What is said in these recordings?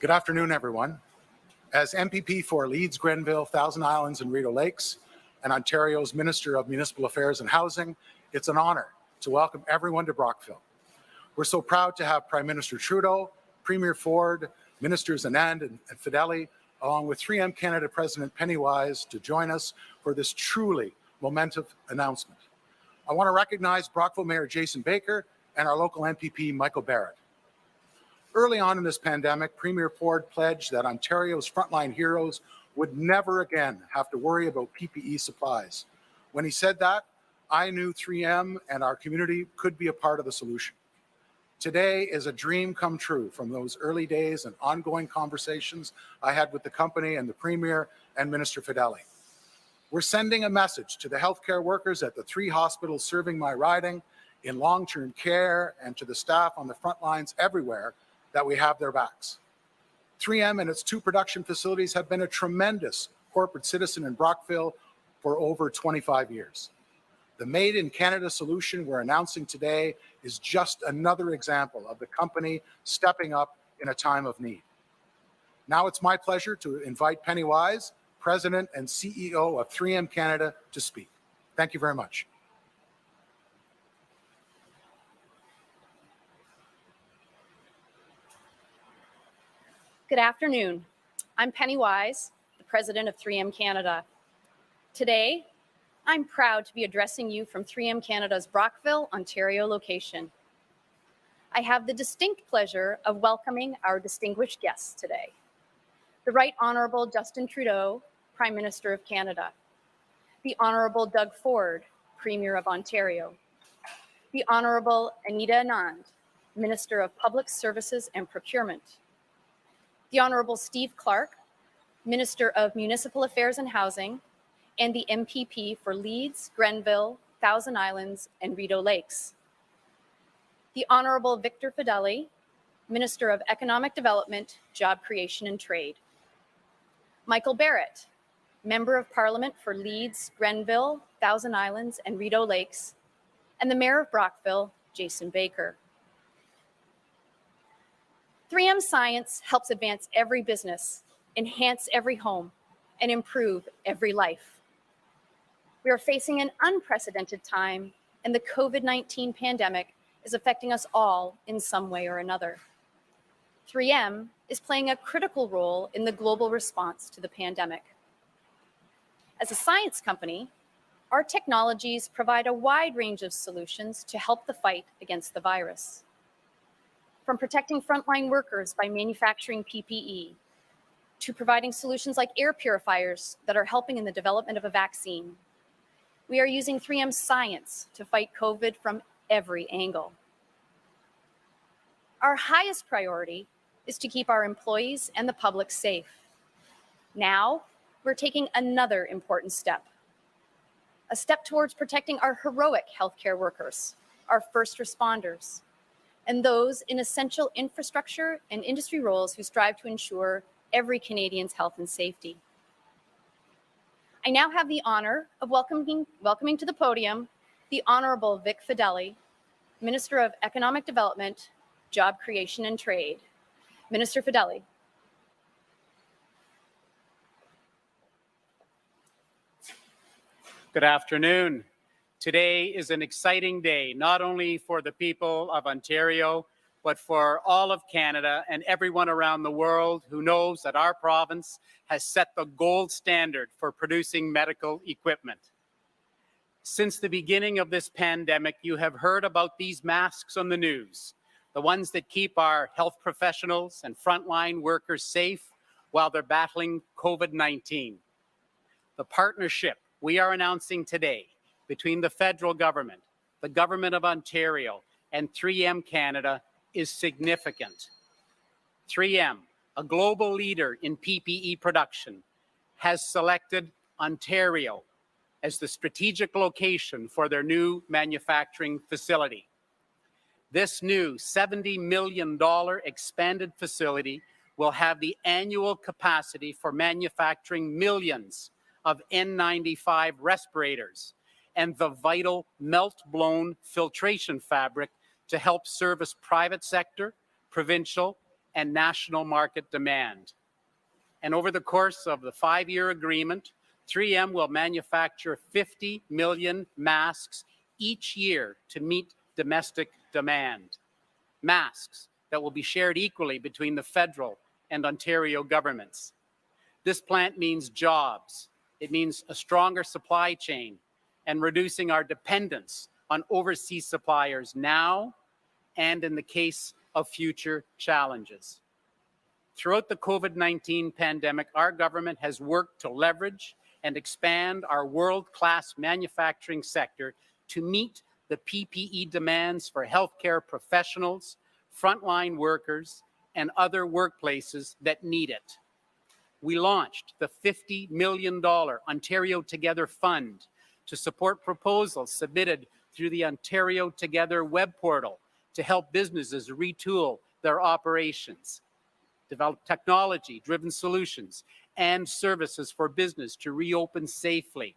Good afternoon, everyone. As MPP for Leeds, Grenville, Thousand Islands and Rideau Lakes, and Ontario's Minister of Municipal Affairs and Housing, it's an honour to welcome everyone to Brockville. We're so proud to have Prime Minister Trudeau, Premier Ford, Ministers Anand and Fedeli, along with 3M Canada President Penny Wise, to join us for this truly momentous announcement. I want to recognize Brockville Mayor Jason Baker and our local MPP Michael Barrett. Early on in this pandemic, Premier Ford pledged that Ontario's frontline heroes would never again have to worry about PPE supplies. When he said that, I knew 3M and our community could be a part of the solution. Today is a dream come true from those early days and ongoing conversations I had with the company and the Premier and Minister Fedeli. We're sending a message to the healthcare workers at the 3 hospitals serving my riding, in long-term care, and to the staff on the front lines everywhere that we have their backs. 3M and its 2 production facilities have been a tremendous corporate citizen in Brockville for over 25 years. The Made in Canada solution we're announcing today is just another example of the company stepping up in a time of need. Now it's my pleasure to invite Penny Wise, President and CEO of 3M Canada, to speak. Thank you very much. Good afternoon. I'm Penny Wise, the President of 3M Canada. Today, I'm proud to be addressing you from 3M Canada's Brockville, Ontario location. I have the distinct pleasure of welcoming our distinguished guests today. The Right Honourable Justin Trudeau, Prime Minister of Canada. The Honourable Doug Ford, Premier of Ontario. The Honourable Anita Anand, Minister of Public Services and Procurement. The Honourable Steve Clark, Minister of Municipal Affairs and Housing, and the MPP for Leeds, Grenville, Thousand Islands, and Rideau Lakes. The Honourable Victor Fedeli, Minister of Economic Development, Job Creation and Trade. Michael Barrett, Member of Parliament for Leeds, Grenville, Thousand Islands, and Rideau Lakes, and the Mayor of Brockville, Jason Baker. 3M science helps advance every business, enhance every home, and improve every life. We are facing an unprecedented time, and the COVID-19 pandemic is affecting us all in some way or another. 3M is playing a critical role in the global response to the pandemic. As a science company, our technologies provide a wide range of solutions to help the fight against the virus. From protecting frontline workers by manufacturing PPE, to providing solutions like air purifiers that are helping in the development of a vaccine, we are using 3M science to fight COVID from every angle. Our highest priority is to keep our employees and the public safe. Now, we're taking another important step, a step towards protecting our heroic healthcare workers, our first responders, and those in essential infrastructure and industry roles who strive to ensure every Canadian's health and safety. I now have the honor of welcoming to the podium the Honourable Vic Fedeli, Minister of Economic Development, Job Creation and Trade. Minister Fedeli. Good afternoon. Today is an exciting day, not only for the people of Ontario, but for all of Canada and everyone around the world who knows that our province has set the gold standard for producing medical equipment. Since the beginning of this pandemic, you have heard about these masks on the news, the ones that keep our health professionals and frontline workers safe while they're battling COVID-19. The partnership we are announcing today between the federal government, the Government of Ontario, and 3M Canada is significant. 3M, a global leader in PPE production, has selected Ontario as the strategic location for their new manufacturing facility. This new $70 million expanded facility will have the annual capacity for manufacturing millions of N95 respirators and the vital melt-blown filtration fabric to help service private sector, provincial, and national market demand. And over the course of the 5-year agreement, 3M will manufacture 50 million masks each year to meet domestic demand. Masks that will be shared equally between the federal and Ontario governments. This plant means jobs. It means a stronger supply chain and reducing our dependence on overseas suppliers now and in the case of future challenges. Throughout the COVID-19 pandemic, our government has worked to leverage and expand our world-class manufacturing sector to meet the PPE demands for healthcare professionals, frontline workers, and other workplaces that need it. We launched the $50 million Ontario Together Fund to support proposals submitted through the Ontario Together web portal to help businesses retool their operations, develop technology-driven solutions and services for business to reopen safely.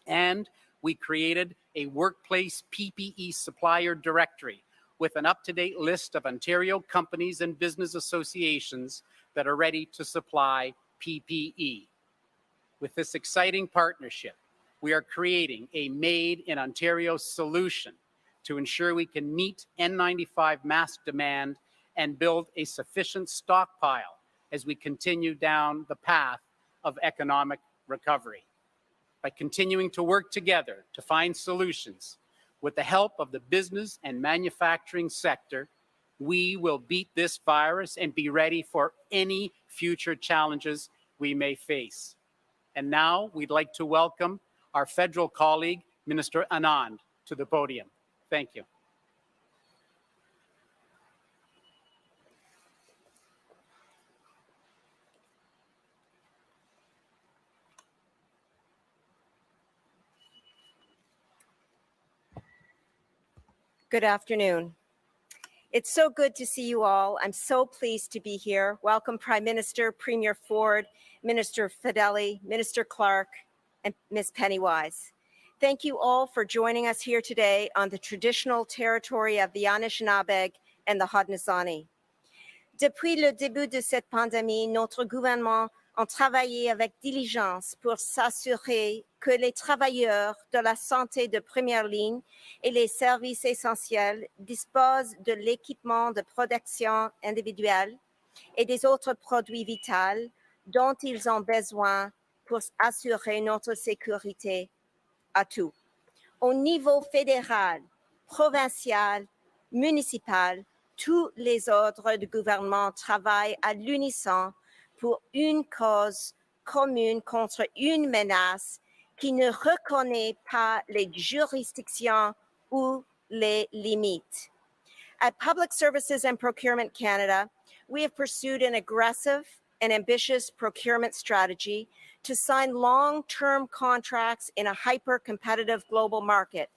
And we created a workplace PPE supplier directory with an up-to-date list of Ontario companies and business associations that are ready to supply PPE. With this exciting partnership, we are creating a Made in Ontario solution to ensure we can meet N95 mask demand and build a sufficient stockpile as we continue down the path of economic recovery. By continuing to work together to find solutions with the help of the business and manufacturing sector, we will beat this virus and be ready for any future challenges we may face. And now we'd like to welcome our federal colleague, Minister Anand, to the podium. Thank you. Good afternoon. It's so good to see you all. I'm so pleased to be here. Welcome, Prime Minister, Premier Ford, Minister Fedeli, Minister Clark, and Ms. Pennywise. Thank you all for joining us here today on the traditional territory of the Anishinaabe and the Haudenosaunee. Depuis le début de cette pandémie, notre gouvernement a travaillé avec diligence pour s'assurer que les travailleurs de la santé de première ligne et les services essentiels disposent de l'équipement de protection individuelle et des autres produits vitaux dont ils ont besoin pour assurer notre sécurité à tous. Au niveau fédéral, provincial, municipal, tous les ordres du gouvernement travaillent à l'unisson pour une cause commune contre une menace qui ne reconnaît pas les juridictions ou les limites. At Public Services and Procurement Canada, we have pursued an aggressive and ambitious procurement strategy to sign long-term contracts in a hyper-competitive global market,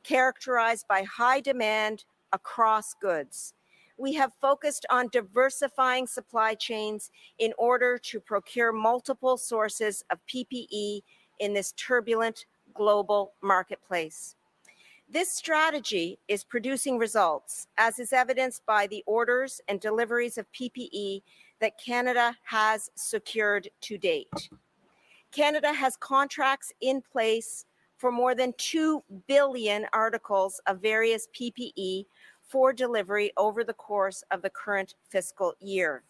characterized by high demand across goods. We have focused on diversifying supply chains in order to procure multiple sources of PPE in this turbulent global marketplace. This strategy is producing results, as is evidenced by the orders and deliveries of PPE that Canada has secured to date. Canada has contracts in place for more than 2 billion articles of various PPE for delivery over the course of the current fiscal year.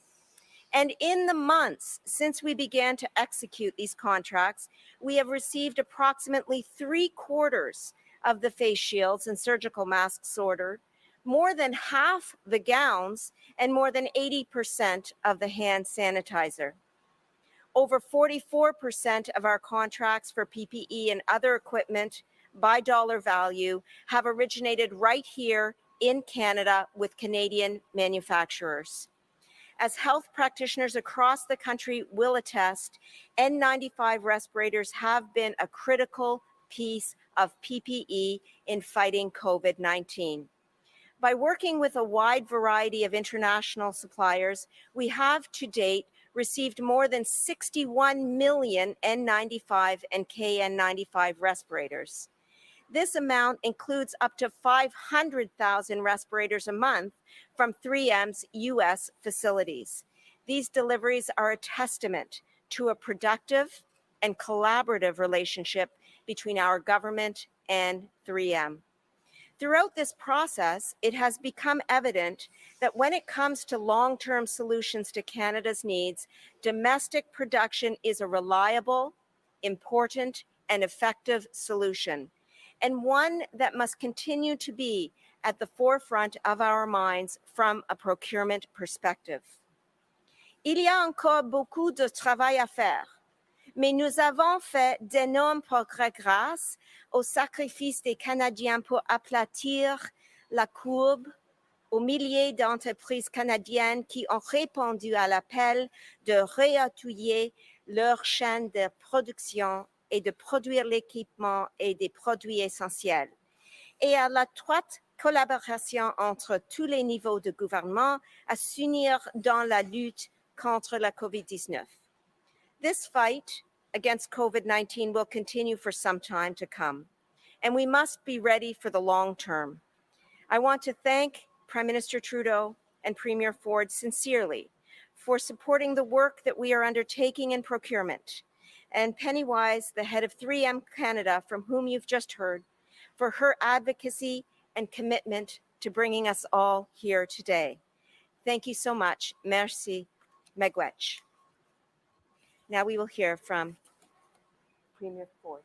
And in the months since we began to execute these contracts, we have received approximately 3/4 of the face shields and surgical masks ordered, more than half the gowns, and more than 80% of the hand sanitizer. Over 44% of our contracts for PPE and other equipment by dollar value have originated right here in Canada with Canadian manufacturers. As health practitioners across the country will attest, N95 respirators have been a critical piece of PPE in fighting COVID-19. By working with a wide variety of international suppliers, we have to date received more than 61 million N95 and KN95 respirators. This amount includes up to 500,000 respirators a month from 3M's U.S. facilities. These deliveries are a testament to a productive and collaborative relationship between our government and 3M. Throughout this process, it has become evident that when it comes to long-term solutions to Canada's needs, domestic production is a reliable, important, and effective solution, and one that must continue to be at the forefront of our minds from a procurement perspective. Il y a encore beaucoup de travail à faire, mais nous avons fait d'énormes progrès grâce au sacrifice des Canadiens pour aplatir la courbe, aux milliers d'entreprises canadiennes qui ont répondu à l'appel de réatouiller leur chaîne de production et de produire l'équipement et des produits essentiels, et à l'étroite collaboration entre tous les niveaux de gouvernement à s'unir dans la lutte contre la COVID-19. This fight against COVID-19 will continue for some time to come, and we must be ready for the long term. I want to thank Prime Minister Trudeau and Premier Ford sincerely for supporting the work that we are undertaking in procurement, and Penny Wise, the head of 3M Canada, from whom you've just heard, for her advocacy and commitment to bringing us all here today. Thank you so much. Merci. Miigwech. Now we will hear from Premier Ford.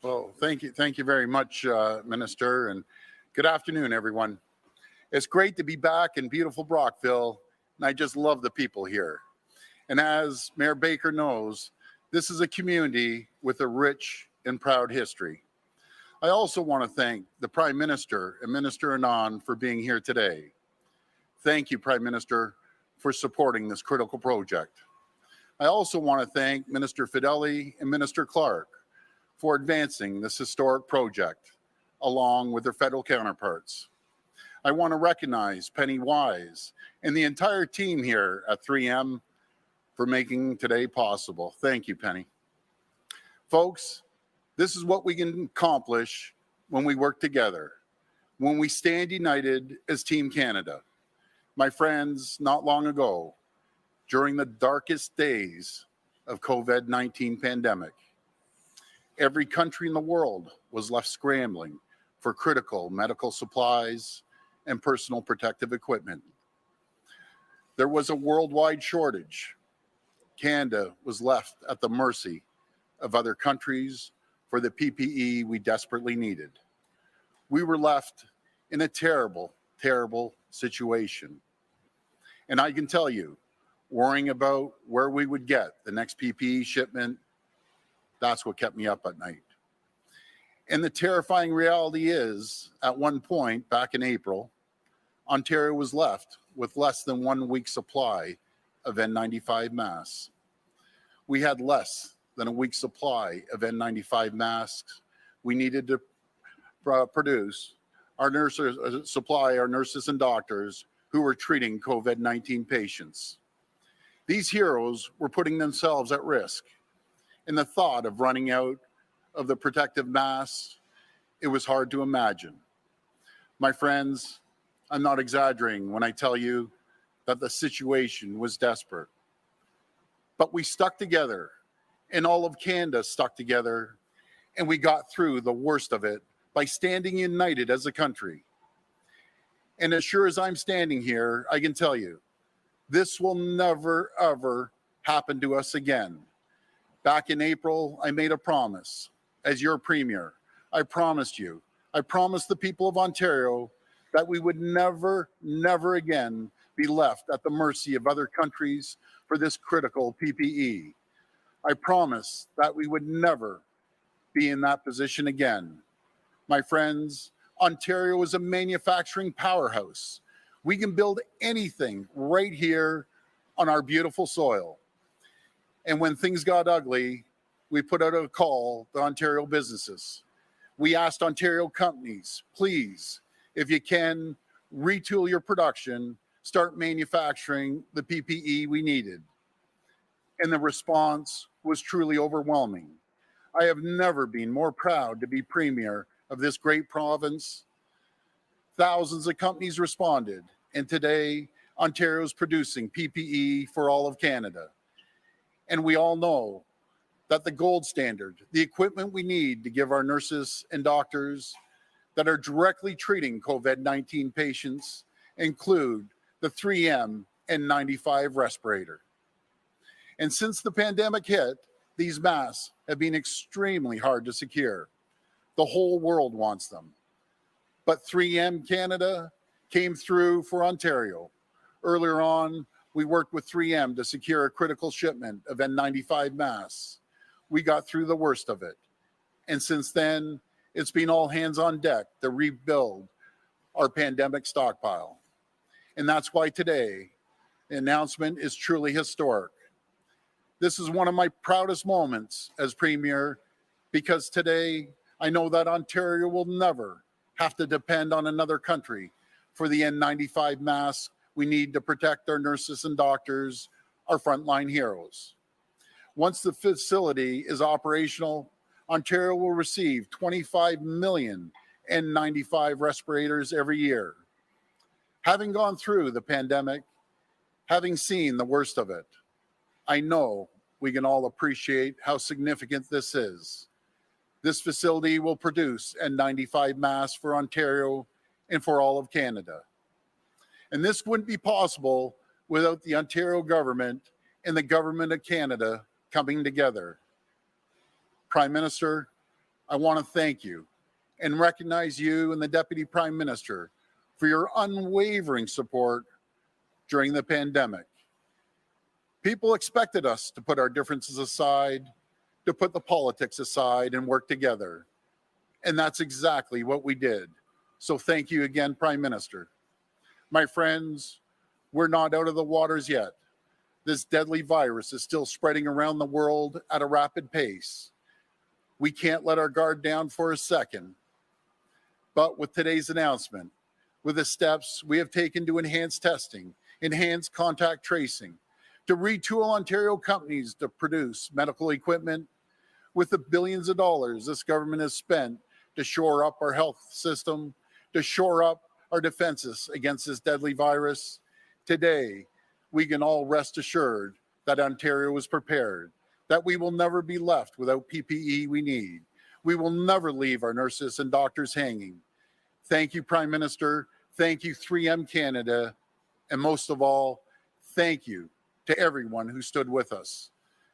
Well, thank you very much, Minister, and good afternoon, everyone. It's great to be back in beautiful Brockville, and I just love the people here. And as Mayor Baker knows, this is a community with a rich and proud history. I also want to thank the Prime Minister and Minister Anand for being here today. Thank you, Prime Minister, for supporting this critical project. I also want to thank Minister Fedeli and Minister Clark for advancing this historic project along with their federal counterparts. I want to recognize Penny Wise and the entire team here at 3M for making today possible. Thank you, Penny. Folks, this is what we can accomplish when we work together, when we stand united as Team Canada. My friends, not long ago, during the darkest days of COVID-19 pandemic, every country in the world was left scrambling for critical medical supplies and personal protective equipment. There was a worldwide shortage. Canada was left at the mercy of other countries for the PPE we desperately needed. We were left in a terrible, terrible situation. And I can tell you, worrying about where we would get the next PPE shipment, that's what kept me up at night. And the terrifying reality is, at one point back in April, Ontario was left with less than 1 week's supply of N95 masks. We had less than a week's supply of N95 masks we needed to produce. Our nurses supply our nurses and doctors who were treating COVID-19 patients. These heroes were putting themselves at risk. And the thought of running out of the protective masks, it was hard to imagine. My friends, I'm not exaggerating when I tell you that the situation was desperate. But we stuck together, and all of Canada stuck together, and we got through the worst of it by standing united as a country. And as sure as I'm standing here, I can tell you, this will never, ever happen to us again. Back in April, I made a promise. As your Premier, I promised the people of Ontario that we would never, never again be left at the mercy of other countries for this critical PPE. I promised that we would never be in that position again. My friends, Ontario is a manufacturing powerhouse. We can build anything right here on our beautiful soil. And when things got ugly, we put out a call to Ontario businesses. We asked Ontario companies, please, if you can, retool your production, start manufacturing the PPE we needed. And the response was truly overwhelming. I have never been more proud to be Premier of this great province. Thousands of companies responded, and today Ontario is producing PPE for all of Canada. And we all know that the gold standard, the equipment we need to give our nurses and doctors that are directly treating COVID-19 patients include the 3M N95 respirator. And since the pandemic hit, these masks have been extremely hard to secure. The whole world wants them. But 3M Canada came through for Ontario. Earlier on, we worked with 3M to secure a critical shipment of N95 masks. We got through the worst of it. And since then, it's been all hands on deck to rebuild our pandemic stockpile. And that's why today, the announcement is truly historic. This is one of my proudest moments as Premier, because today I know that Ontario will never have to depend on another country for the N95 masks we need to protect our nurses and doctors, our frontline heroes. Once the facility is operational, Ontario will receive 25 million N95 respirators every year. Having gone through the pandemic, having seen the worst of it, I know we can all appreciate how significant this is. This facility will produce N95 masks for Ontario and for all of Canada. And this wouldn't be possible without the Ontario government and the government of Canada coming together. Prime Minister, I want to thank you and recognize you and the Deputy Prime Minister for your unwavering support during the pandemic. People expected us to put our differences aside, to put the politics aside and work together. And that's exactly what we did. So thank you again, Prime Minister. My friends, we're not out of the waters yet. This deadly virus is still spreading around the world at a rapid pace. We can't let our guard down for a second. But with today's announcement, with the steps we have taken to enhance testing, enhance contact tracing, to retool Ontario companies to produce medical equipment, with the billions of dollars this government has spent to shore up our health system, to shore up our defenses against this deadly virus, today we can all rest assured that Ontario is prepared, that we will never be left without PPE we need. We will never leave our nurses and doctors hanging. Thank you, Prime Minister. Thank you, 3M Canada. And most of all, thank you to everyone who stood with us.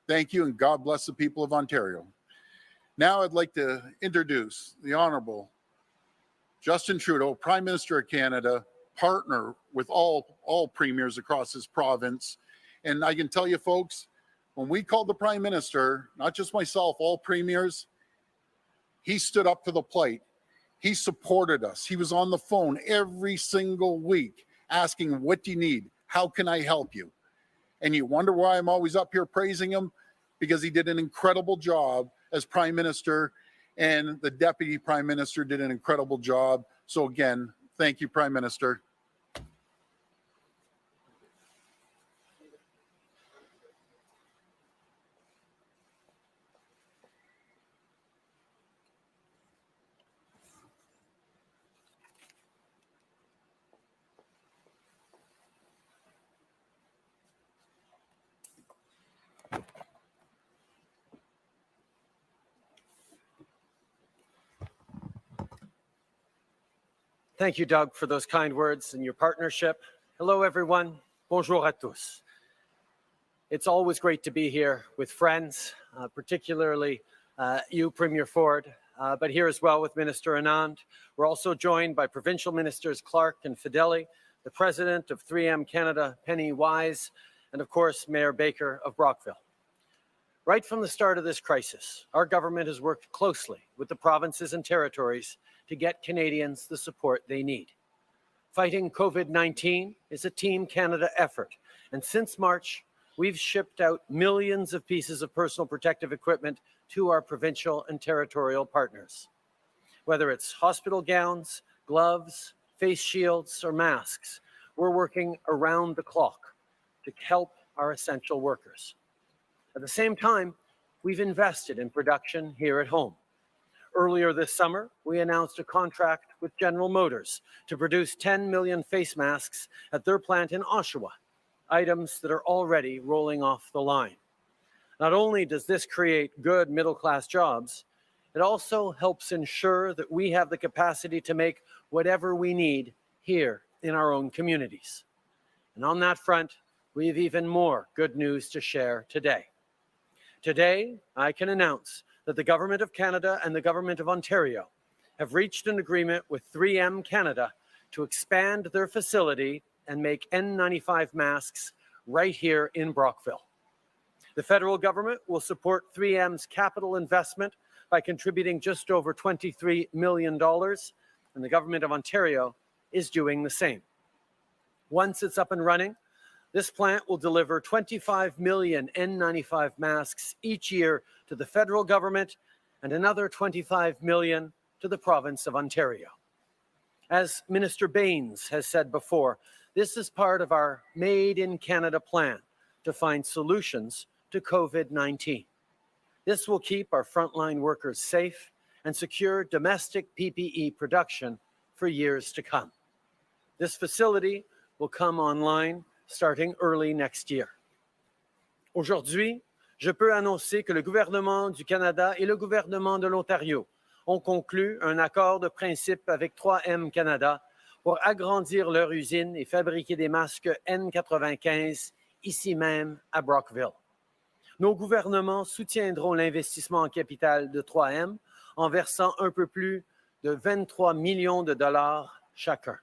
Thank you, and God bless the people of Ontario. Now I'd like to introduce the Honorable Justin Trudeau, Prime Minister of Canada, partner with all premiers across this province. And I can tell you, folks, when we called the Prime Minister, not just myself, all premiers, he stood up to the plate. He supported us. He was on the phone every single week asking, what do you need? How can I help you? And you wonder why I'm always up here praising him? Because he did an incredible job as Prime Minister, and the Deputy Prime Minister did an incredible job. So again, thank you, Prime Minister. Thank you, Doug, for those kind words and your partnership. Hello, everyone. Bonjour à tous. It's always great to be here with friends, particularly you, Premier Ford, but here as well with Minister Anand. We're also joined by Provincial Ministers Clark and Fedeli, the President of 3M Canada, Penny Wise, and of course, Mayor Baker of Brockville. Right from the start of this crisis, our government has worked closely with the provinces and territories to get Canadians the support they need. Fighting COVID-19 is a Team Canada effort, and since March, we've shipped out millions of pieces of personal protective equipment to our provincial and territorial partners. Whether it's hospital gowns, gloves, face shields, or masks, we're working around the clock to help our essential workers. At the same time, we've invested in production here at home. Earlier this summer, we announced a contract with General Motors to produce 10 million face masks at their plant in Oshawa, items that are already rolling off the line. Not only does this create good middle-class jobs, it also helps ensure that we have the capacity to make whatever we need here in our own communities. And on that front, we have even more good news to share today. Today, I can announce that the Government of Canada and the Government of Ontario have reached an agreement with 3M Canada to expand their facility and make N95 masks right here in Brockville. The federal government will support 3M's capital investment by contributing just over $23 million, and the Government of Ontario is doing the same. Once it's up and running, this plant will deliver 25 million N95 masks each year to the federal government and another 25 million to the province of Ontario. As Minister Baines has said before, this is part of our Made in Canada plan to find solutions to COVID-19. This will keep our frontline workers safe and secure domestic PPE production for years to come. This facility will come online starting early next year. Aujourd'hui, je peux annoncer que le gouvernement du Canada et le gouvernement de l'Ontario ont conclu un accord de principe avec 3M Canada pour agrandir leur usine et fabriquer des masques N95 ici même à Brockville. Nos gouvernements soutiendront l'investissement en capital de 3M en versant un peu plus de 23 millions de dollars chacun.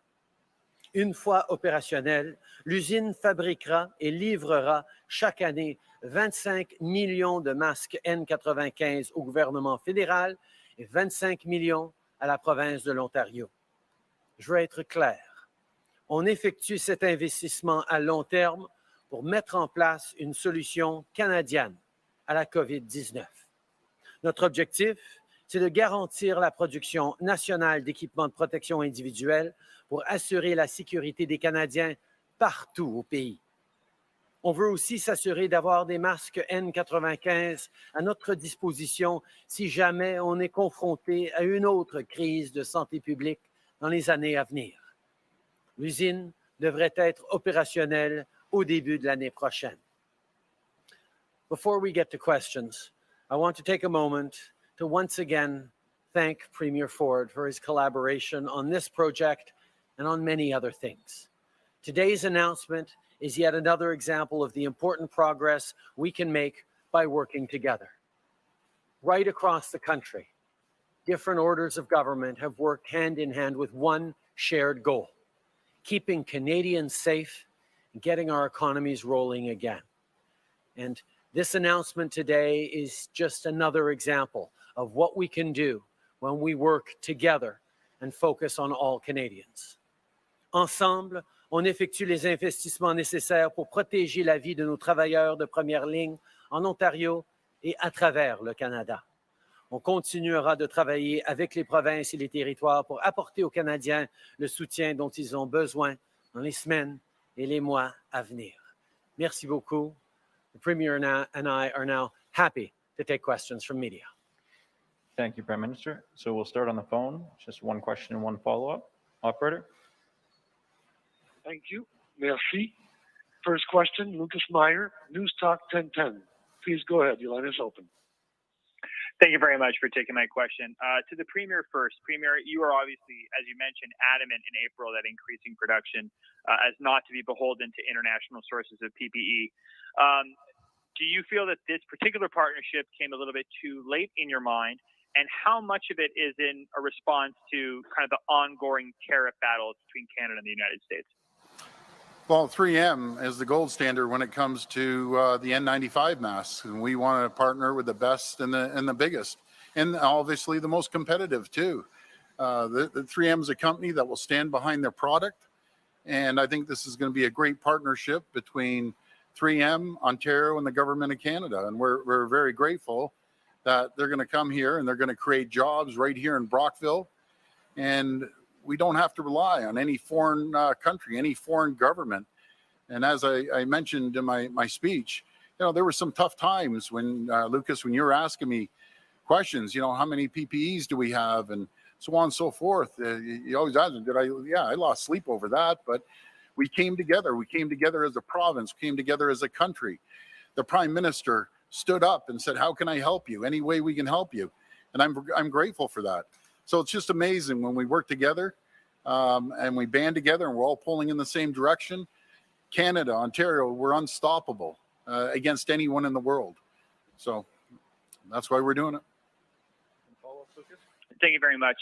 Une fois opérationnelle, l'usine fabriquera et livrera chaque année 25 millions de masques N95 au gouvernement fédéral et 25 millions à la province de l'Ontario. Je veux être clair. On effectue cet investissement à long terme pour mettre en place une solution canadienne à la COVID-19. Notre objectif, c'est de garantir la production nationale d'équipements de protection individuelle pour assurer la sécurité des Canadiens partout au pays. On veut aussi s'assurer d'avoir des masques N95 à notre disposition si jamais on est confronté à une autre crise de santé publique dans les années à venir. L'usine devrait être opérationnelle au début de l'année prochaine. Before we get to questions, I want to take a moment to once again thank Premier Ford for his collaboration on this project and on many other things. Today's announcement is yet another example of the important progress we can make by working together. Right across the country, different orders of government have worked hand in hand with one shared goal: keeping Canadians safe and getting our economies rolling again. And this announcement today is just another example of what we can do when we work together and focus on all Canadians. Ensemble, on effectue les investissements nécessaires pour protéger la vie de nos travailleurs de première ligne en Ontario et à travers le Canada. On continuera de travailler avec les provinces et les territoires pour apporter aux Canadiens le soutien dont ils ont besoin dans les semaines et les mois à venir. Merci beaucoup. The Premier and I are now happy to take questions from media. Thank you, Prime Minister. So we'll start on the phone. Just one question and one follow-up. Operator? Thank you. Merci. First question, Lucas Meyer, News Talk 1010. Please go ahead. Your line is open. Thank you very much for taking my question. To the Premier first. Premier, you are obviously, as you mentioned, adamant in April that increasing production as not to be beholden to international sources of PPE. Do you feel that this particular partnership came a little bit too late in your mind? And how much of it is in a response to kind of the ongoing tariff battles between Canada and the United States? Well, 3M is the gold standard when it comes to the N95 masks, and we want to partner with the best and the biggest, and obviously the most competitive too. The 3M is a company that will stand behind their product, and I think this is going to be a great partnership between 3M, Ontario, and the Government of Canada, and we're very grateful that they're going to come here and they're going to create jobs right here in Brockville, and we don't have to rely on any foreign country, any foreign government. And as I mentioned in my speech, there were some tough times when, Lucas, when you were asking me questions, how many PPEs do we have and so on and so forth. You always ask me, I lost sleep over that, but we came together. We came together as a province, came together as a country. The Prime Minister stood up and said, how can I help you? Any way we can help you. And I'm grateful for that. So it's just amazing when we work together and we band together and we're all pulling in the same direction. Canada, Ontario, we're unstoppable against anyone in the world. So that's why we're doing it. Thank you very much.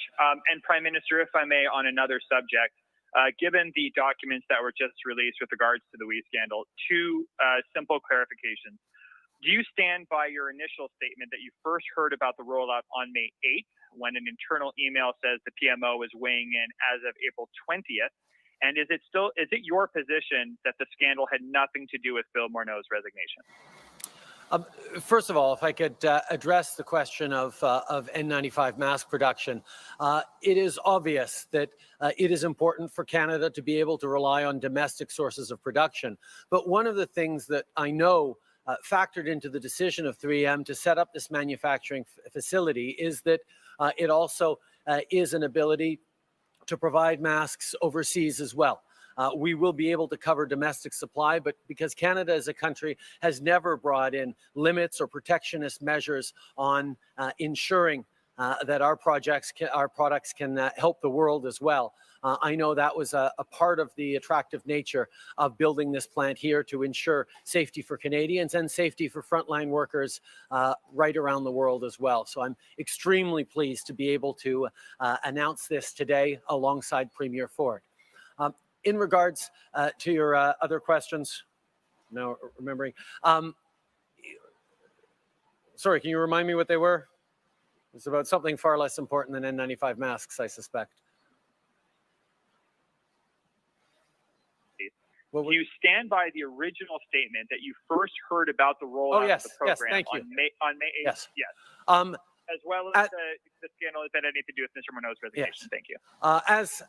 And Prime Minister, if I may, on another subject, given the documents that were just released with regards to the WE scandal, two simple clarifications. Do you stand by your initial statement that you first heard about the rollout on May 8th, when an internal email says the PMO was weighing in as of April 20th? And is it your position that the scandal had nothing to do with Bill Morneau's resignation? First of all, if I could address the question of N95 mask production, it is obvious that it is important for Canada to be able to rely on domestic sources of production. But one of the things that I know factored into the decision of 3M to set up this manufacturing facility is that it also is an ability to provide masks overseas as well. We will be able to cover domestic supply, but because Canada as a country has never brought in limits or protectionist measures on ensuring that our products can help the world as well. I know that was a part of the attractive nature of building this plant here to ensure safety for Canadians and safety for frontline workers right around the world as well. So I'm extremely pleased to be able to announce this today alongside Premier Ford. In regards to your other questions, now remembering, sorry, can you remind me what they were? It's about something far less important than N95 masks, I suspect. Do you stand by the original statement that you first heard about the rollout of the program on May 8th? Yes. Yes. As well as the scandal that had anything to do with Mr. Morneau's resignation. Yes. Thank you.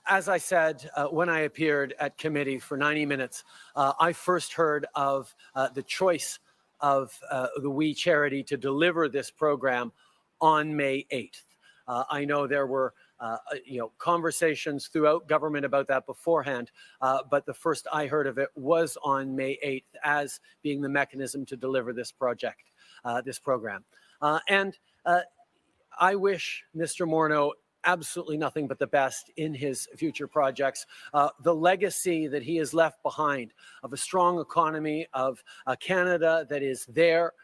As I said when I appeared at committee for 90 minutes, I first heard of the choice of the WE charity to deliver this program on May 8th. I know there were conversations throughout government about that beforehand, but the first I heard of it was on May 8th as being the mechanism to deliver this project, this program. I wish Mr. Morneau absolutely nothing but the best in his future projects. The legacy that he has left behind of a strong economy, of Canada that is there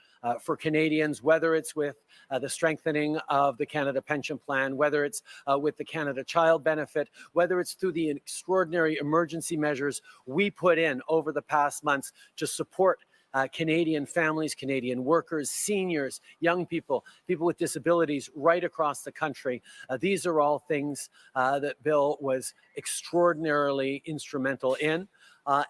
for Canadians, whether it's with the strengthening of the Canada Pension Plan, whether it's with the Canada Child Benefit, whether it's through the extraordinary emergency measures we put in over the past months to support Canadian families, Canadian workers, seniors, young people, people with disabilities right across the country. These are all things that Bill was extraordinarily instrumental in.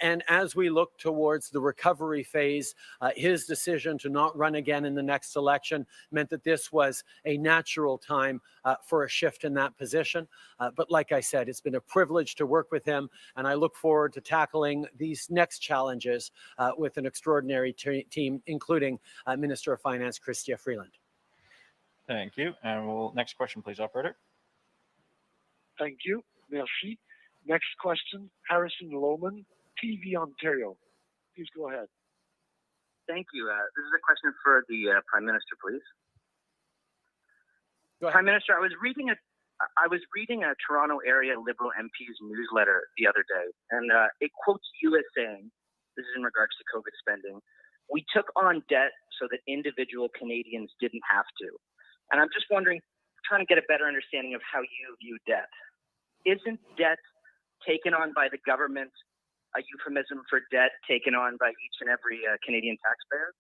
And as we look towards the recovery phase, his decision to not run again in the next election meant that this was a natural time for a shift in that position. But like I said, it's been a privilege to work with him, and I look forward to tackling these next challenges with an extraordinary team, including Minister of Finance, Chrystia Freeland. Thank you. And next question, please, operator. Thank you. Merci. Next question, Harrison Lohman, TV Ontario. Please go ahead. Thank you. This is a question for the Prime Minister, please. Go ahead. Prime Minister, I was reading a Toronto area Liberal MP's newsletter the other day, and it quotes you as saying, this is in regards to COVID spending, "We took on debt so that individual Canadians didn't have to." And I'm just wondering, trying to get a better understanding of how you view debt. Isn't debt taken on by the government a euphemism for debt taken on by each and every Canadian taxpayer?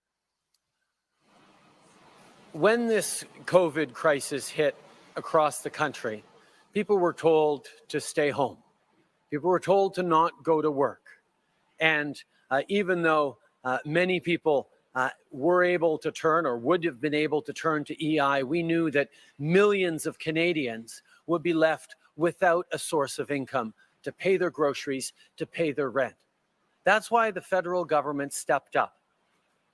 When this COVID crisis hit across the country, people were told to stay home. People were told to not go to work. And even though many people were able to turn or would have been able to turn to EI, we knew that millions of Canadians would be left without a source of income to pay their groceries, to pay their rent. That's why the federal government stepped up.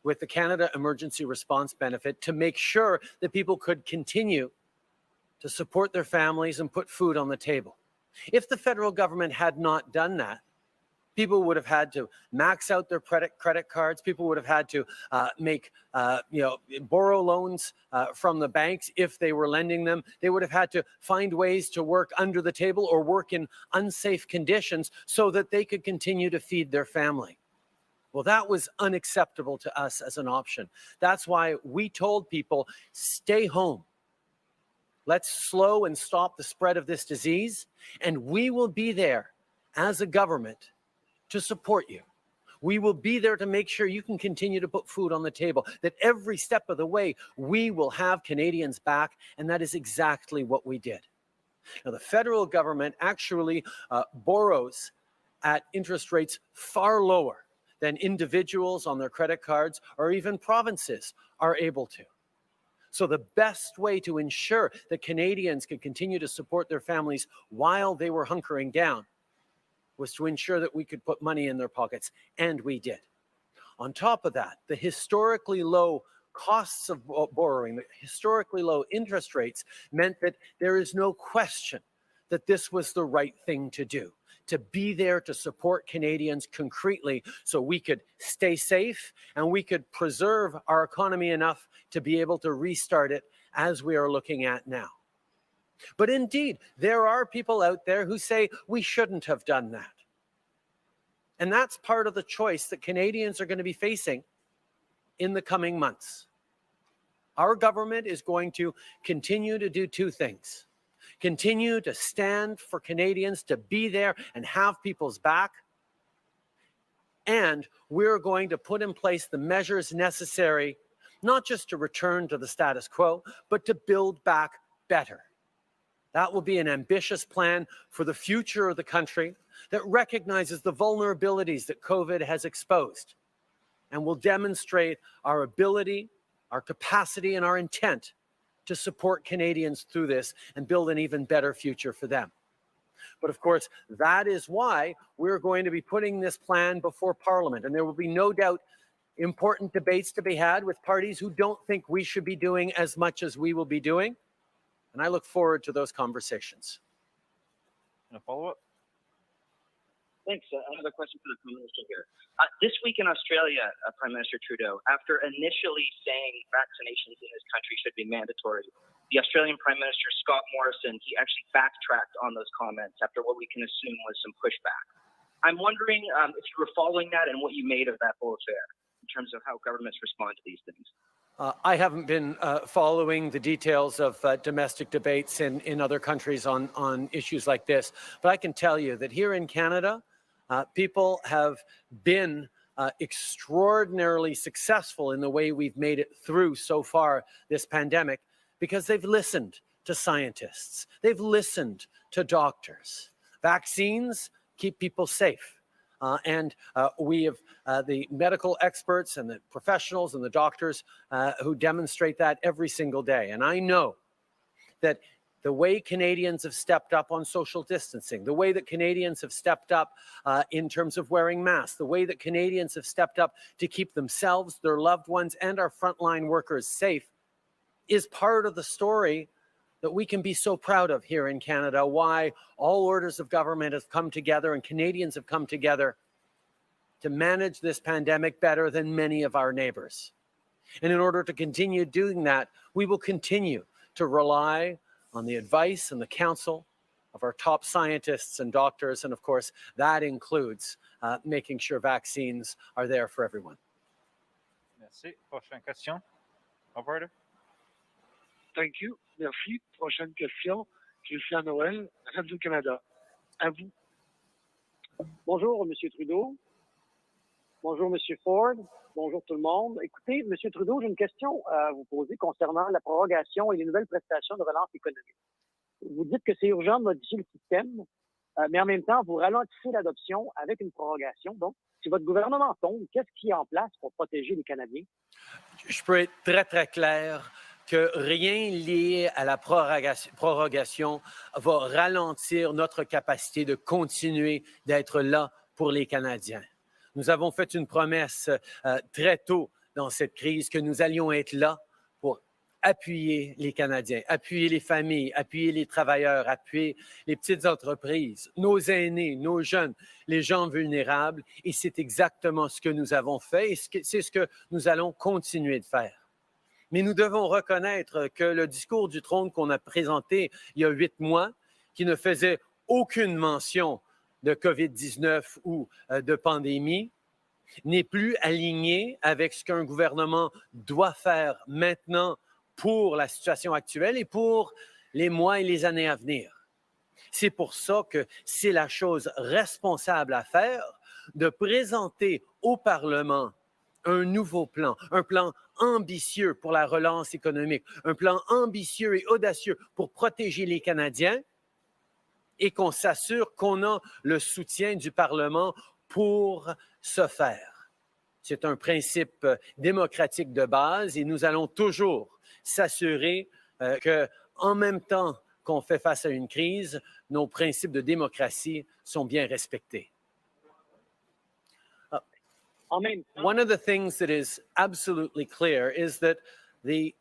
with the Canada Emergency Response Benefit to make sure that people could continue to support their families and put food on the table. If the federal government had not done that, people would have had to max out their credit cards. People would have had to borrow loans from the banks if they were lending them. They would have had to find ways to work under the table or work in unsafe conditions so that they could continue to feed their family. Well, that was unacceptable to us as an option. That's why we told people, stay home. Let's slow and stop the spread of this disease, and we will be there as a government to support you. We will be there to make sure you can continue to put food on the table, that every step of the way, we will have Canadians back, and that is exactly what we did. Now, the federal government actually borrows at interest rates far lower than individuals on their credit cards or even provinces are able to. So the best way to ensure that Canadians could continue to support their families while they were hunkering down was to ensure that we could put money in their pockets, and we did. On top of that, the historically low costs of borrowing, the historically low interest rates meant that there is no question that this was the right thing to do, to be there to support Canadians concretely so we could stay safe and we could preserve our economy enough to be able to restart it as we are looking at now. But indeed, there are people out there who say we shouldn't have done that. And that's part of the choice that Canadians are going to be facing in the coming months. Our government is going to continue to do two things. Continue to stand for Canadians, to be there and have people's back. And we're going to put in place the measures necessary, not just to return to the status quo, but to build back better. That will be an ambitious plan for the future of the country that recognizes the vulnerabilities that COVID has exposed and will demonstrate our ability, our capacity, and our intent to support Canadians through this and build an even better future for them. But of course, that is why we're going to be putting this plan before Parliament. And there will be no doubt important debates to be had with parties who don't think we should be doing as much as we will be doing. And I look forward to those conversations. And a follow-up? Thanks. Another question for the Prime Minister here. This week in Australia, Prime Minister Trudeau, after initially saying vaccinations in his country should be mandatory, the Australian Prime Minister, Scott Morrison, he actually backtracked on those comments after what we can assume was some pushback. I'm wondering if you were following that and what you made of that whole affair in terms of how governments respond to these things. I haven't been following the details of domestic debates in other countries on issues like this, but I can tell you that here in Canada, people have been extraordinarily successful in the way we've made it through so far this pandemic because they've listened to scientists. They've listened to doctors. Vaccines keep people safe. And we have the medical experts and the professionals and the doctors who demonstrate that every single day. And I know that the way Canadians have stepped up on social distancing, the way that Canadians have stepped up in terms of wearing masks, the way that Canadians have stepped up to keep themselves, their loved ones, and our frontline workers safe is part of the story that we can be so proud of here in Canada, why all orders of government have come together and Canadians have come together to manage this pandemic better than many of our neighbors. And in order to continue doing that, we will continue to rely on the advice and the counsel of our top scientists and doctors. And of course, that includes making sure vaccines are there for everyone. Merci. Prochaine question. Operator. Thank you. Merci. Prochaine question. Christian Noël, Radio-Canada. À vous. Bonjour, M. Trudeau. Bonjour, M. Ford. Bonjour tout le monde. Écoutez, M. Trudeau, j'ai une question à vous poser concernant la prorogation et les nouvelles prestations de relance économique. Vous dites que c'est urgent de modifier le système, mais en même temps, vous ralentissez l'adoption avec une prorogation. Donc, si votre gouvernement tombe, qu'est-ce qui est en place pour protéger les Canadiens? Je peux être très, très clair que rien lié à la prorogation va ralentir notre capacité de continuer d'être là pour les Canadiens. Nous avons fait une promesse très tôt dans cette crise, que nous allions être là pour appuyer les Canadiens, appuyer les familles, appuyer les travailleurs, appuyer les petites entreprises, nos aînés, nos jeunes, les gens vulnérables. Et c'est exactement ce que nous avons fait et c'est ce que nous allons continuer de faire. Mais nous devons reconnaître que le discours du trône qu'on a présenté il y a 8 mois, qui ne faisait aucune mention de COVID-19 ou de pandémie, n'est plus aligné avec ce qu'un gouvernement doit faire maintenant pour la situation actuelle et pour les mois et les années à venir. C'est pour ça que c'est la chose responsable à faire de présenter au Parlement un nouveau plan, un plan ambitieux pour la relance économique, un plan ambitieux et audacieux pour protéger les Canadiens et qu'on s'assure qu'on a le soutien du Parlement pour ce faire. C'est un principe démocratique de base et nous allons toujours s'assurer qu'en même temps qu'on fait face à une crise, nos principes de démocratie sont bien respectés. One of the things that is absolutely clear is that the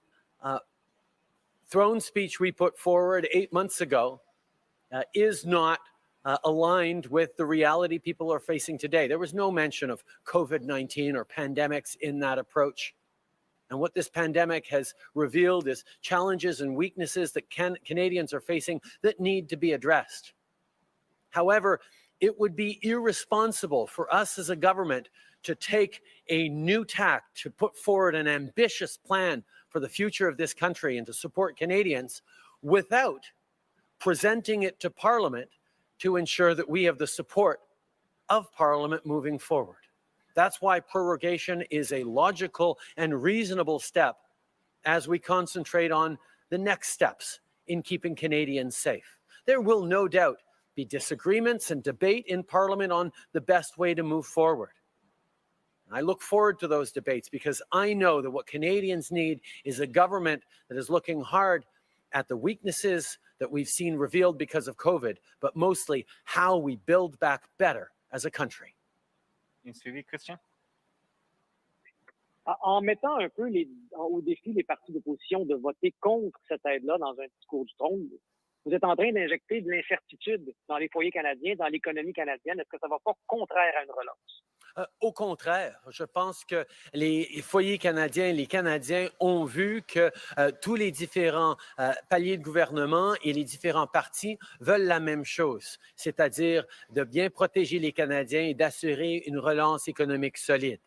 throne speech we put forward 8 months ago is not aligned with the reality people are facing today. There was no mention of COVID-19 or pandemics in that approach. And what this pandemic has revealed is challenges and weaknesses that Canadians are facing that need to be addressed. However, it would be irresponsible for us as a government to take a new tack, to put forward an ambitious plan for the future of this country and to support Canadians without presenting it to Parliament to ensure that we have the support of Parliament moving forward. That's why prorogation is a logical and reasonable step as we concentrate on the next steps in keeping Canadians safe. There will no doubt be disagreements and debate in Parliament on the best way to move forward. I look forward to those debates because I know that what Canadians need is a government that is looking hard at the weaknesses that we've seen revealed because of COVID, but mostly how we build back better as a country. Christian? En mettant un peu au défi les partis d'opposition de voter contre cette aide-là dans un discours du trône, vous êtes en train d'injecter de l'incertitude dans les foyers canadiens, dans l'économie canadienne. Est-ce que ça ne va pas contraire à une relance? Au contraire, je pense que les foyers canadiens, les Canadiens ont vu que tous les différents paliers de gouvernement et les différents partis veulent la même chose, c'est-à-dire de bien protéger les Canadiens et d'assurer une relance économique solide.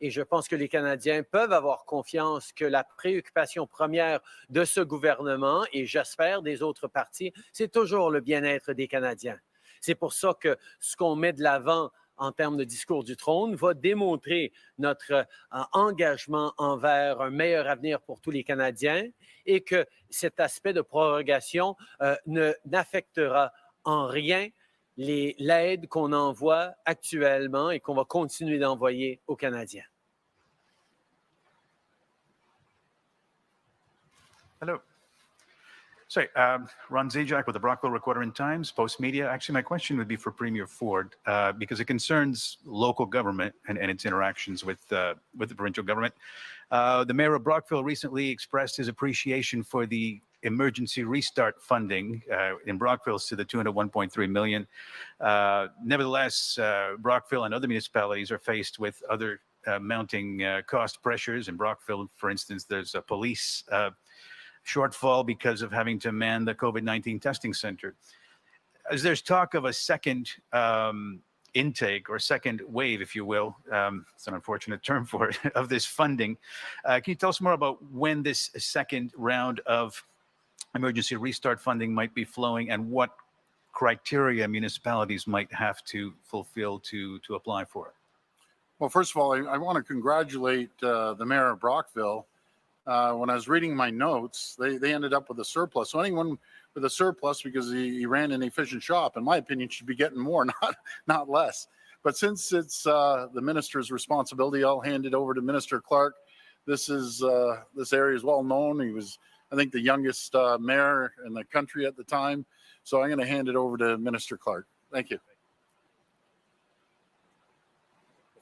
Et je pense que les Canadiens peuvent avoir confiance que la préoccupation première de ce gouvernement, et j'espère des autres partis, c'est toujours le bien-être des Canadiens. C'est pour ça que ce qu'on met de l'avant en termes de discours du trône va démontrer notre engagement envers un meilleur avenir pour tous les Canadiens et que cet aspect de prorogation n'affectera en rien l'aide qu'on envoie actuellement et qu'on va continuer d'envoyer aux Canadiens. Hello. Sorry, Ron Zajac with the Brockville Recorder and Times, Post Media. Actually, my question would be for Premier Ford because it concerns local government and its interactions with the provincial government. The mayor of Brockville recently expressed his appreciation for the emergency restart funding in Brockville to the tune of $1.3 million. Nevertheless, Brockville and other municipalities are faced with other mounting cost pressures. In Brockville, for instance, there's a police shortfall because of having to man the COVID-19 testing center. As there's talk of a second intake or second wave, if you will, it's an unfortunate term for it, of this funding. Can you tell us more about when this second round of emergency restart funding might be flowing and what criteria municipalities might have to fulfill to apply for it? Well, first of all, I want to congratulate the mayor of Brockville. When I was reading my notes, they ended up with a surplus. So anyone with a surplus because he ran an efficient shop, in my opinion, should be getting more, not less. But since it's the minister's responsibility, I'll hand it over to Minister Clark. This area is well known. He was, I think, the youngest mayor in the country at the time. So I'm going to hand it over to Minister Clark. Thank you.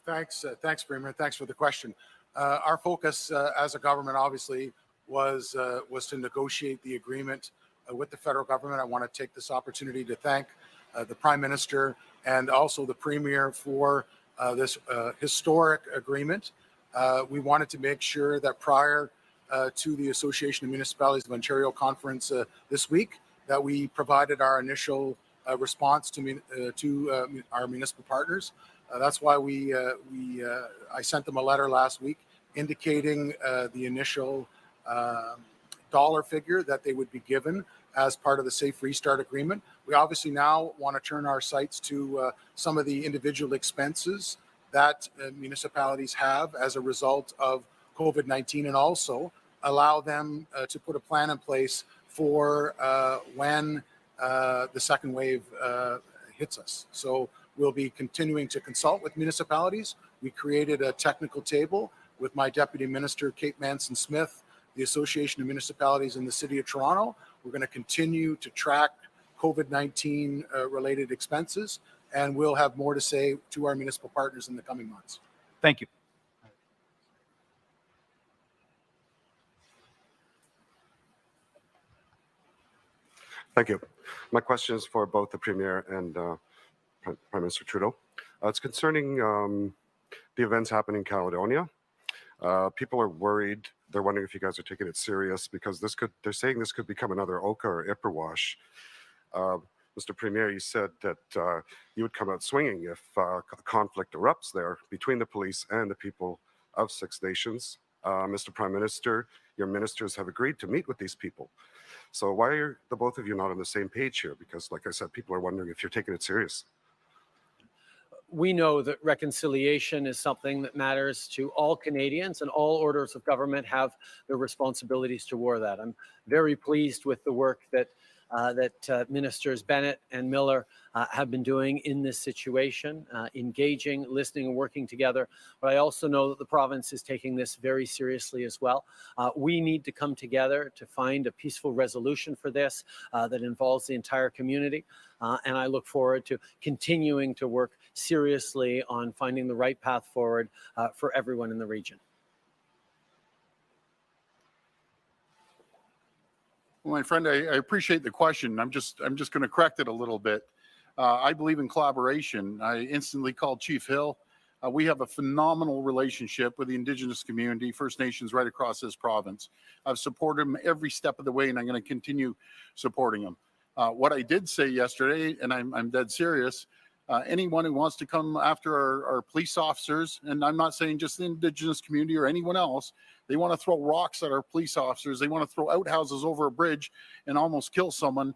Thanks, Premier. Thanks for the question. Our focus as a government, obviously, was to negotiate the agreement with the federal government. I want to take this opportunity to thank the Prime Minister and also the Premier for this historic agreement. We wanted to make sure that prior to the Association of Municipalities of Ontario conference this week, that we provided our initial response to our municipal partners. That's why I sent them a letter last week indicating the initial dollar figure that they would be given as part of the Safe Restart Agreement. We obviously now want to turn our sights to some of the individual expenses that municipalities have as a result of COVID-19, and also allow them to put a plan in place for when the second wave hits us. So we'll be continuing to consult with municipalities. We created a technical table with my Deputy Minister, Kate Manson-Smith, the Association of Municipalities in the City of Toronto. We're going to continue to track COVID-19 related expenses, and we'll have more to say to our municipal partners in the coming months. Thank you. Thank you. My question is for both the Premier and Prime Minister Trudeau. It's concerning the events happening in Caledonia. People are worried. They're wondering if you guys are taking it serious, because they're saying this could become another Oka or Ipperwash. Mr. Premier, you said that you would come out swinging if conflict erupts there between the police and the people of Six Nations. Mr. Prime Minister, your ministers have agreed to meet with these people. So why are the both of you not on the same page here? Because, like I said, people are wondering if you're taking it serious. We know that reconciliation is something that matters to all Canadians, and all orders of government have their responsibilities toward that. I'm very pleased with the work that Ministers Bennett and Miller have been doing in this situation, engaging, listening, and working together. But I also know that the province is taking this very seriously as well. We need to come together to find a peaceful resolution for this that involves the entire community. And I look forward to continuing to work seriously on finding the right path forward for everyone in the region. Well, my friend, I appreciate the question. I'm just going to correct it a little bit. I believe in collaboration. I instantly called Chief Hill. We have a phenomenal relationship with the Indigenous community, First Nations right across this province. I've supported them every step of the way, and I'm going to continue supporting them. What I did say yesterday, and I'm dead serious, anyone who wants to come after our police officers, and I'm not saying just the Indigenous community or anyone else, they want to throw rocks at our police officers, they want to throw outhouses over a bridge and almost kill someone,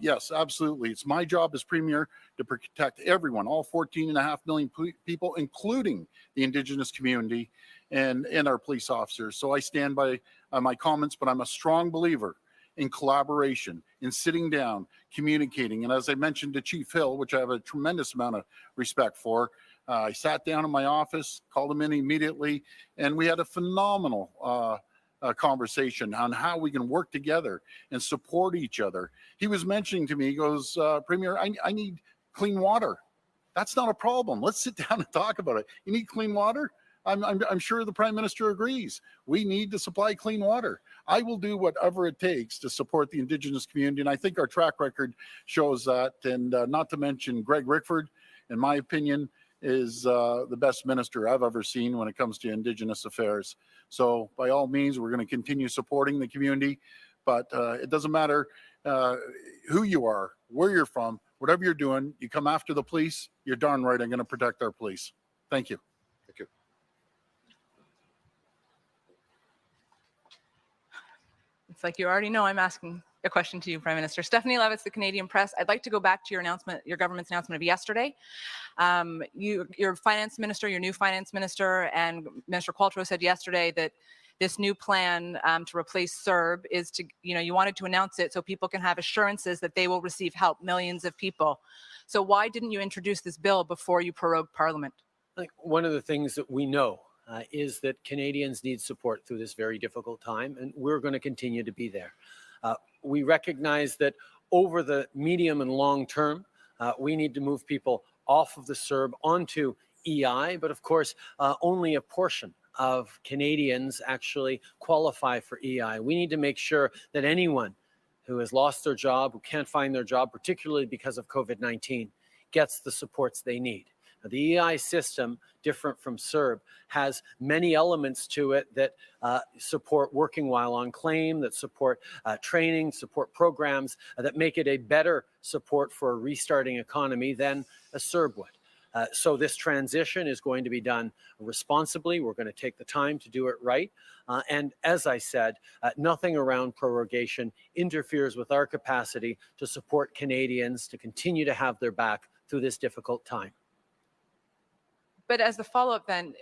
yes, absolutely. It's my job as Premier to protect everyone, all 14.5 million people, including the Indigenous community and our police officers. So I stand by my comments, but I'm a strong believer in collaboration, in sitting down, communicating. And as I mentioned to Chief Hill, which I have a tremendous amount of respect for, I sat down in my office, called him in immediately, and we had a phenomenal conversation on how we can work together and support each other. He was mentioning to me, he goes, Premier, I need clean water. That's not a problem. Let's sit down and talk about it. You need clean water? I'm sure the Prime Minister agrees. We need to supply clean water. I will do whatever it takes to support the Indigenous community, and I think our track record shows that. And not to mention Greg Rickford, in my opinion, is the best minister I've ever seen when it comes to Indigenous affairs. So by all means, we're going to continue supporting the community, but it doesn't matter who you are, where you're from, whatever you're doing, you come after the police, you're darn right I'm going to protect our police. Thank you. Thank you. It's like you already know I'm asking a question to you, Prime Minister. Stephanie Levitz, the Canadian Press. I'd like to go back to your announcement, your government's announcement of yesterday. Your finance minister, your new finance minister, and Minister Qualtrough said yesterday that this new plan to replace CERB is to, you wanted to announce it so people can have assurances that they will receive help, millions of people. So why didn't you introduce this bill before you prorogued Parliament? I think one of the things that we know is that Canadians need support through this very difficult time, and we're going to continue to be there. We recognize that over the medium and long term, we need to move people off of the CERB onto EI, but of course, only a portion of Canadians actually qualify for EI. We need to make sure that anyone who has lost their job, who can't find their job, particularly because of COVID-19, gets the supports they need. Now, the EI system, different from CERB, has many elements to it that support working while on claim, that support training, support programs, that make it a better support for a restarting economy than a CERB would. So this transition is going to be done responsibly. We're going to take the time to do it right. And as I said, nothing around prorogation interferes with our capacity to support Canadians to continue to have their back through this difficult time. But as the follow-up then,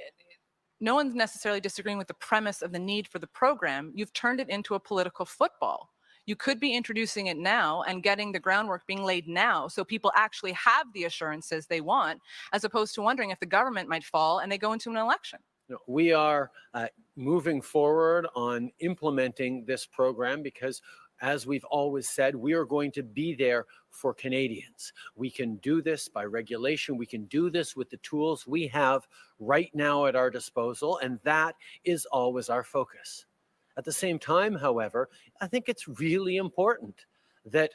no one's necessarily disagreeing with the premise of the need for the program. You've turned it into a political football. You could be introducing it now and getting the groundwork being laid now so people actually have the assurances they want, as opposed to wondering if the government might fall and they go into an election. We are moving forward on implementing this program because, as we've always said, we are going to be there for Canadians. We can do this by regulation. We can do this with the tools we have right now at our disposal, and that is always our focus. At the same time, however, I think it's really important that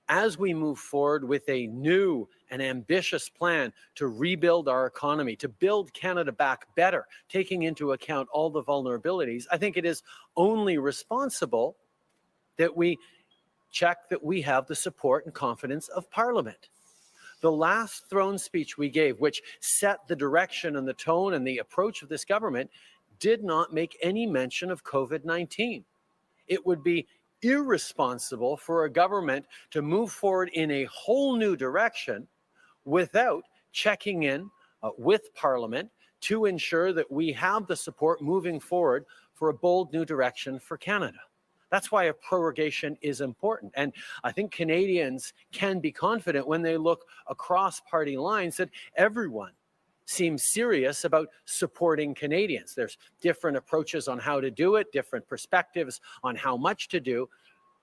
as we move forward with a new and ambitious plan to rebuild our economy, to build Canada back better, taking into account all the vulnerabilities, I think it is only responsible that we check that we have the support and confidence of Parliament. The last throne speech we gave, which set the direction and the tone and the approach of this government, did not make any mention of COVID-19. It would be irresponsible for a government to move forward in a whole new direction without checking in with Parliament to ensure that we have the support moving forward for a bold new direction for Canada. That's why a prorogation is important. And I think Canadians can be confident when they look across party lines that everyone seems serious about supporting Canadians. There's different approaches on how to do it, different perspectives on how much to do.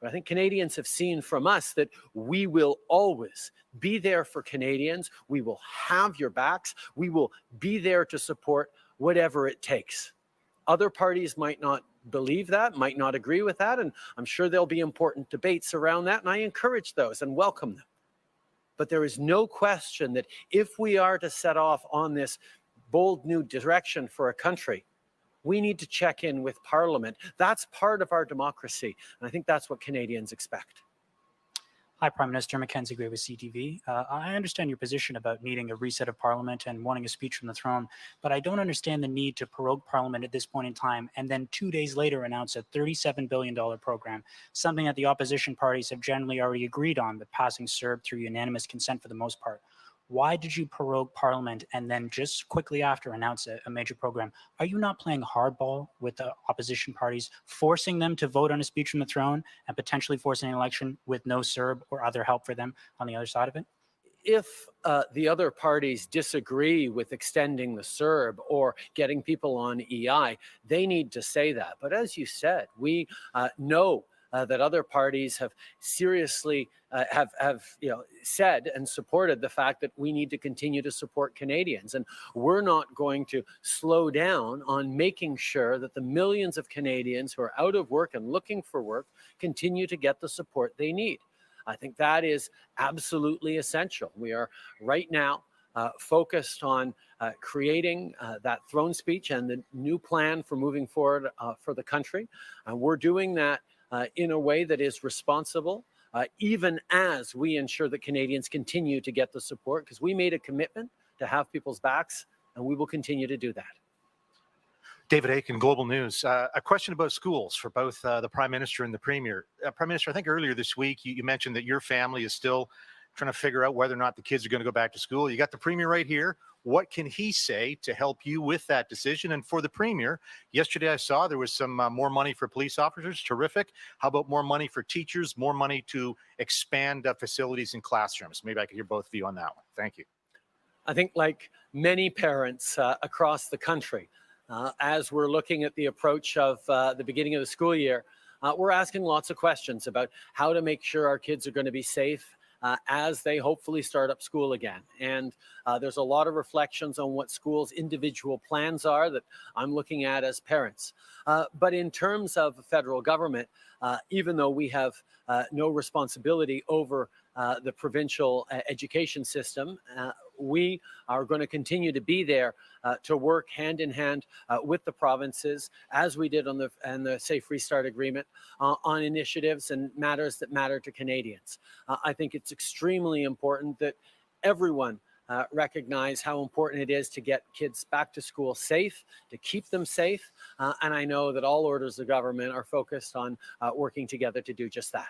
But I think Canadians have seen from us that we will always be there for Canadians. We will have your backs. We will be there to support whatever it takes. Other parties might not believe that, might not agree with that, and I'm sure there'll be important debates around that, and I encourage those and welcome them. But there is no question that if we are to set off on this bold new direction for a country, we need to check in with Parliament. That's part of our democracy, and I think that's what Canadians expect. Hi, Prime Minister. Mackenzie Gray with CTV. I understand your position about needing a reset of Parliament and wanting a speech from the throne, but I don't understand the need to prorogue Parliament at this point in time and then 2 days later announce a $37 billion program, something that the opposition parties have generally already agreed on, but passing CERB through unanimous consent for the most part. Why did you prorogue Parliament and then just quickly after announce a major program? Are you not playing hardball with the opposition parties, forcing them to vote on a speech from the throne and potentially forcing an election with no CERB or other help for them on the other side of it? If the other parties disagree with extending the CERB or getting people on EI, they need to say that. But as you said, we know that other parties have seriously said and supported the fact that we need to continue to support Canadians. And we're not going to slow down on making sure that the millions of Canadians who are out of work and looking for work continue to get the support they need. I think that is absolutely essential. We are right now focused on creating that throne speech and the new plan for moving forward for the country. We're doing that in a way that is responsible, even as we ensure that Canadians continue to get the support, because we made a commitment to have people's backs, and we will continue to do that. David Aiken, Global News. A question about schools for both the Prime Minister and the Premier. Prime Minister, I think earlier this week you mentioned that your family is still trying to figure out whether or not the kids are going to go back to school. You got the Premier right here. What can he say to help you with that decision? And for the Premier, yesterday I saw there was some more money for police officers. Terrific. How about more money for teachers, more money to expand facilities and classrooms? Maybe I could hear both of you on that one. Thank you. I think like many parents across the country, as we're looking at the approach of the beginning of the school year, we're asking lots of questions about how to make sure our kids are going to be safe, as they hopefully start up school again. And there's a lot of reflections on what schools' individual plans are that I'm looking at as parents. But in terms of the federal government, even though we have no responsibility over the provincial education system, we are going to continue to be there to work hand in hand with the provinces, as we did on the Safe Restart Agreement, on initiatives and matters that matter to Canadians. I think it's extremely important that everyone recognize how important it is to get kids back to school safe, to keep them safe, and I know that all orders of government are focused on working together to do just that.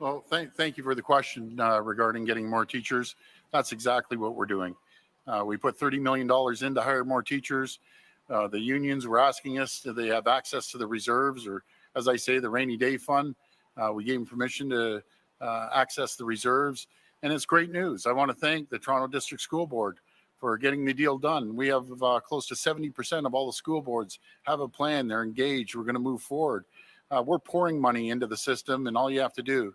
Well, thank you for the question regarding getting more teachers. That's exactly what we're doing. We put $30 million in to hire more teachers. The unions were asking us, do they have access to the reserves, or as I say, the rainy day fund. We gave them permission to access the reserves, and it's great news. I want to thank the Toronto District School Board for getting the deal done. We have close to 70% of all the school boards have a plan. They're engaged. We're going to move forward. We're pouring money into the system, and all you have to do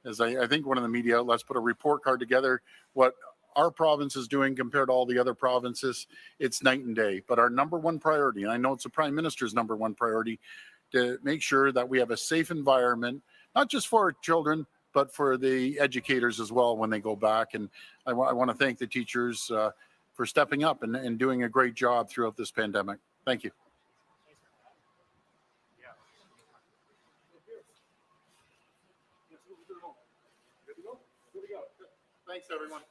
is, I think one of the media outlets put a report card together, what our province is doing compared to all the other provinces. It's night and day. But our number one priority, and I know it's the Prime Minister's number one priority, to make sure that we have a safe environment, not just for our children, but for the educators as well when they go back. And I want to thank the teachers for stepping up and doing a great job throughout this pandemic. Thank you. Thanks, everyone.